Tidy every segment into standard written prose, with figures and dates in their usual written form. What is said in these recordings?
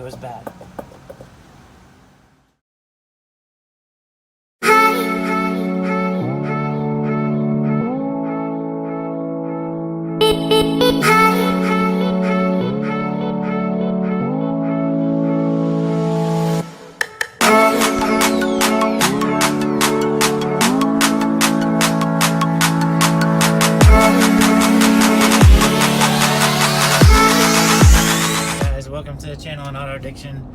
it was bad. Welcome to the channel on auto addiction.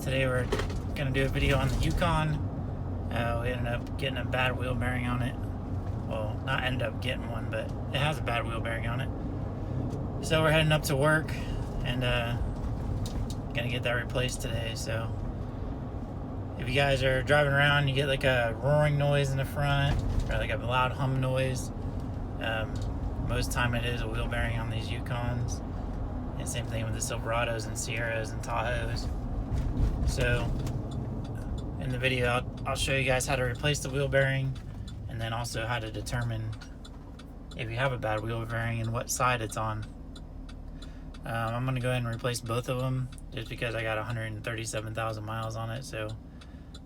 Today we're gonna do a video on the YUKON. We ended up getting a bad wheel bearing on it. Well, not ended up getting one, but it has a bad wheel bearing on it. So we're heading up to work and gonna get that replaced today. So if you guys are driving around, you get like a roaring noise in the front or like a loud hum noise. Most time it is a wheel bearing on these YUKONs. And same thing with the Silverados and Sierras and Tahoes. So in the video I'll show you guys how to replace the wheel bearing, and then also how to determine if you have a bad wheel bearing and what side it's on. I'm gonna go ahead and replace both of them just because I got 137,000 miles on it, so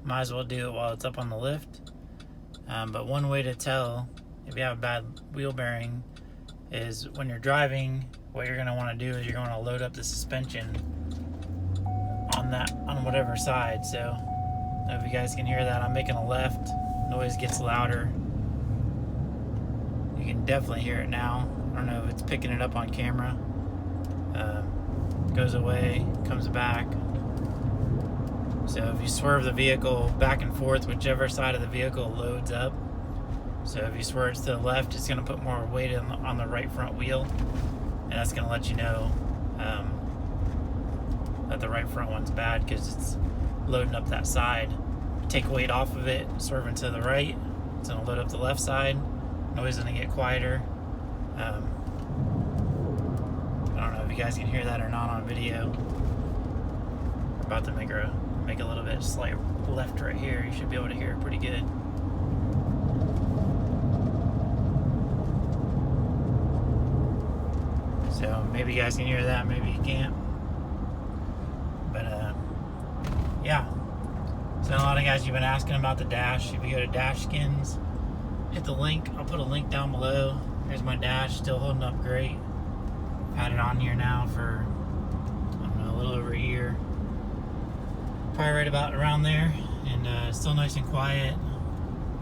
might as well do it while it's up on the lift. But one way to tell if you have a bad wheel bearing is when you're driving, what you're going to want to do is you're going to load up the suspension on whatever side. So if you guys can hear that, I'm making a left, noise gets louder. You can definitely hear it now. I don't know if it's picking it up on camera. Goes away, comes back. So if you swerve the vehicle back and forth, whichever side of the vehicle loads up. So if you swerve to the left, it's going to put more weight on the right front wheel, and that's going to let you know that the right front one's bad because it's loading up that side. Take weight off of it, swerving to the right, it's going to load up the left side. Noise is going to get quieter. I don't know if you guys can hear that or not on video. We're about to make a little bit slight left right here. You should be able to hear it pretty good. So maybe you guys can hear that, maybe you can't. But yeah. So a lot of guys, you've been asking about the dash. If you go to Dash Skins, hit the link. I'll put a link down below. Here's my dash, still holding up great. Had it on here now for, I don't know, a little over a year. Probably right about around there. And still nice and quiet.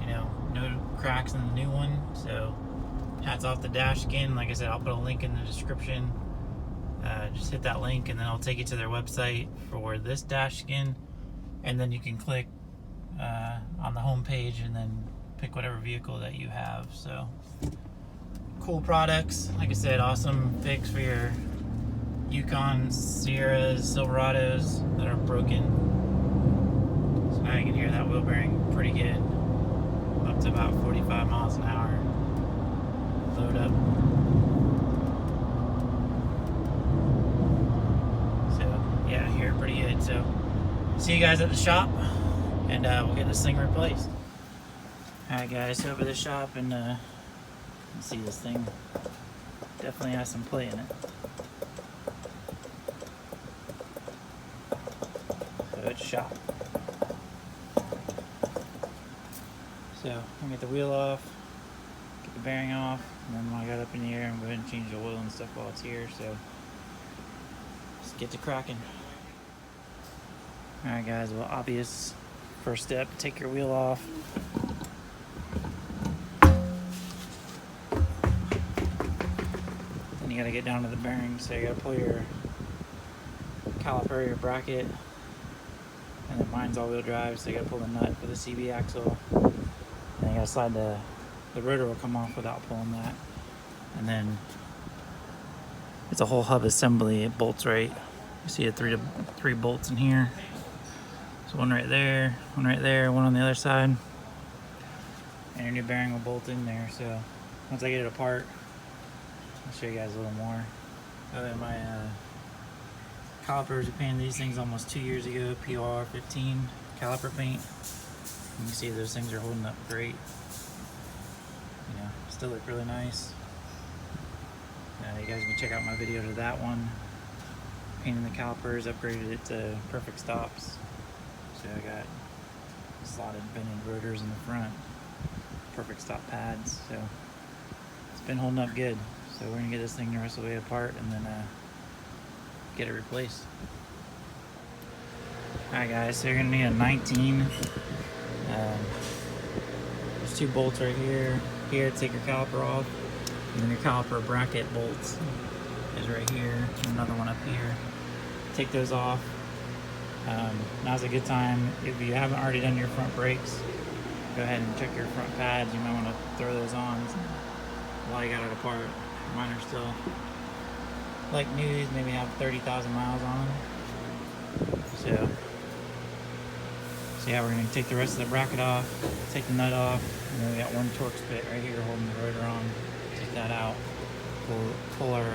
You know, no cracks in the new one. So hats off the Dash Skin. Like I said, I'll put a link in the description. Just hit that link and then I'll take you to their website for this Dash Skin, and then you can click on the home page and then pick whatever vehicle that you have. So cool products. Like I said, awesome fix for your YUKON, Sierras, Silverados that are broken. So now you can hear that wheel bearing pretty good, up to about 45 miles an hour. Load up. So yeah, hear it pretty good. So see you guys at the shop, and we'll get this thing replaced. Alright guys, so over the shop, and you see this thing definitely has some play in it. So it's shop. So I'll get the wheel off, get the bearing off, and then when I got up in the air, I'm going to change the oil and stuff while it's here. So let's get to cracking. Alright guys, well, obvious first step, take your wheel off. Then you gotta get down to the bearing, so you gotta pull your caliper, your bracket, and then mine's all-wheel drive, so you gotta pull the nut for the CB axle. Then you gotta slide the rotor will come off without pulling that. And then it's a whole hub assembly. It bolts right. You see it three bolts in here. So one right there, one on the other side. And your new bearing will bolt in there. So once I get it apart, I'll show you guys a little more. My calipers, we painted these things almost 2 years ago. PR 15 caliper paint. You can see those things are holding up great. You know, still look really nice. You guys can check out my video to that one. painted the calipers, upgraded it to perfect stops. So I got slotted vented rotors in the front, perfect stop pads. So it's been holding up good. So we're gonna get this thing the rest of the way apart and then get it replaced. Alright guys, so you're gonna need a 19. There's 2 bolts right here. Here to take your caliper off. And then your caliper bracket bolts is right here. And another one up here. Take those off. Now's a good time. If you haven't already done your front brakes, go ahead and check your front pads. You might want to throw those on while you got it apart. Mine are still like new, maybe have 30,000 miles on them. So yeah, we're going to take the rest of the bracket off, take the nut off, and then we got 1 torque spit right here holding the rotor on. Take that out, pull our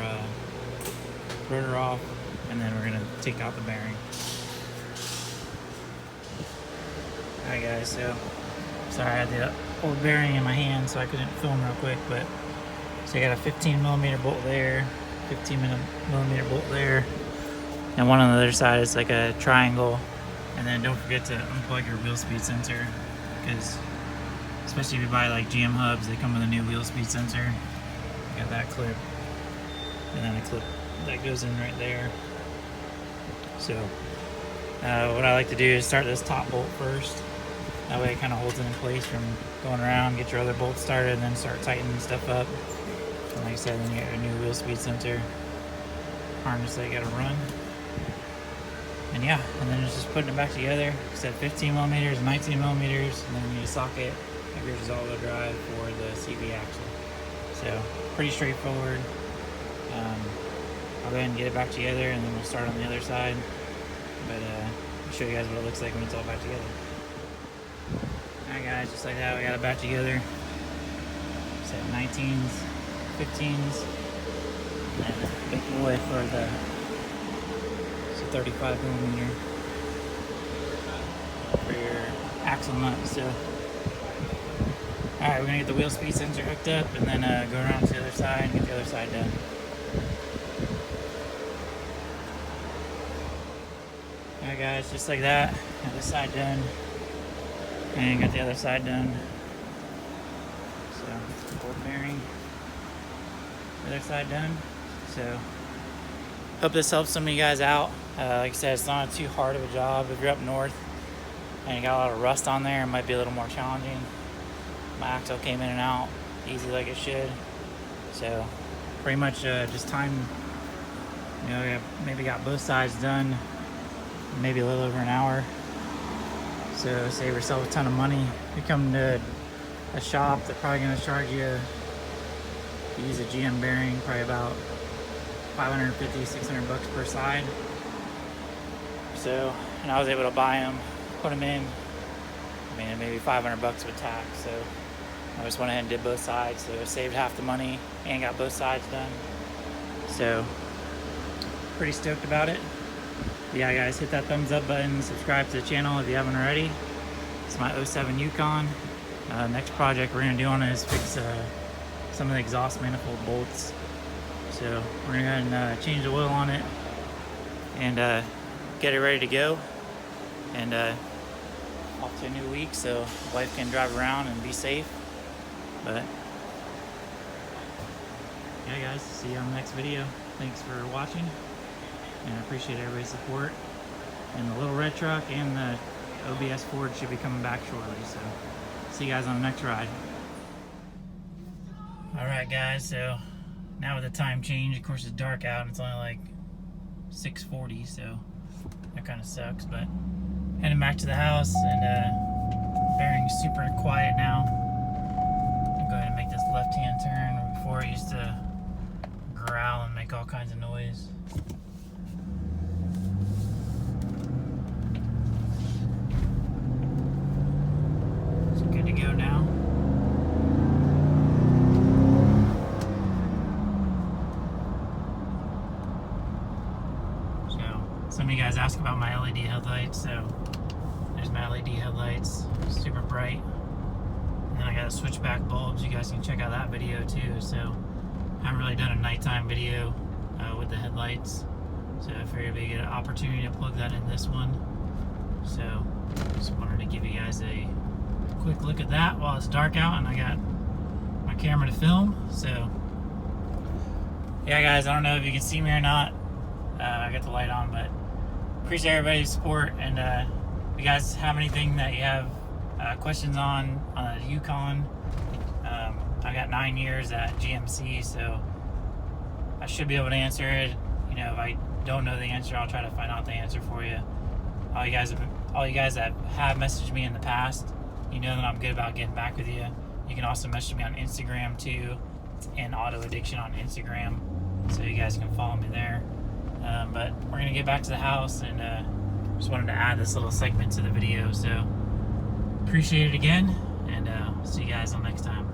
rotor off, and then we're going to take out the bearing. Alright guys, so sorry I had the old bearing in my hand so I couldn't film real quick, but so you got a 15mm bolt there, 15mm bolt there, and one on the other side is like a triangle. And then don't forget to unplug your wheel speed sensor, because especially if you buy like GM hubs, they come with a new wheel speed sensor. You got that clip, and then a clip that goes in right there. So what I like to do is start this top bolt first. That way it kind of holds it in place from going around, get your other bolts started, and then start tightening stuff up. And like I said, then you get a new wheel speed sensor harness that you gotta run. And yeah, and then it's just putting it back together. Like I said, 15mm, 19mm, and then you need a socket. That gives us all-wheel drive for the CV axle. So pretty straightforward. I'll go ahead and get it back together, and then we'll start on the other side. But I'll show you guys what it looks like when it's all back together. Alright guys, just like that, we got it back together. Set 19s, 15s, and a big boy for the 35mm for your axle nut. So alright, we're gonna get the wheel speed sensor hooked up and then go around to the other side and get the other side done. Alright guys, just like that, got this side done and got the other side done. So bolt bearing, the other side done. So hope this helps some of you guys out. Like I said, it's not too hard of a job. If you're up north and you got a lot of rust on there, it might be a little more challenging. My axle came in and out easy like it should. So pretty much just time, you know, maybe got both sides done, maybe a little over an hour. So save yourself a ton of money. If you come to a shop, they're probably gonna charge you to use a GM bearing, probably about $550, $600 per side. So, and I was able to buy them, put them in. I mean, maybe $500 with tax. So I just went ahead and did both sides. So I saved half the money and got both sides done. So pretty stoked about it. But yeah, guys, hit that thumbs up button. Subscribe to the channel if you haven't already. It's my 07 Yukon. Next project we're gonna do on it is fix some of the exhaust manifold bolts. So we're gonna go ahead and change the oil on it and get it ready to go, and off to a new week so wife can drive around and be safe. But yeah guys, see you on the next video. Thanks for watching, and I appreciate everybody's support. And the little red truck and the OBS Ford should be coming back shortly, so see you guys on the next ride. Alright guys, so now with the time change, of course it's dark out and it's only like 6:40, so that kind of sucks. But heading back to the house, and bearing's super quiet now. I'm going to make this left-hand turn. Before it used to growl and make all kinds of noise. It's good to go now. Some of you guys ask about my LED headlights, so there's my LED headlights, super bright. And then I got a switchback bulbs. You guys can check out that video too. So I haven't really done a nighttime video with the headlights, So I figured we get an opportunity to plug that in this one. So just wanted to give you guys a quick look at that while it's dark out and I got my camera to film. So yeah guys, I don't know if you can see me or not. I got the light on, but appreciate everybody's support. And if you guys have anything that you have questions on the YUKON, I got 9 years at GMC, so I should be able to answer it. You know, if I don't know the answer, I'll try to find out the answer for you. All you guys that have messaged me in the past, you know that I'm good about getting back with you. You can also message me on Instagram too. It's in Auto Addiction on Instagram, so you guys can follow me there. But we're gonna get back to the house, and just wanted to add this little segment to the video. So appreciate it again, and see you guys on next time.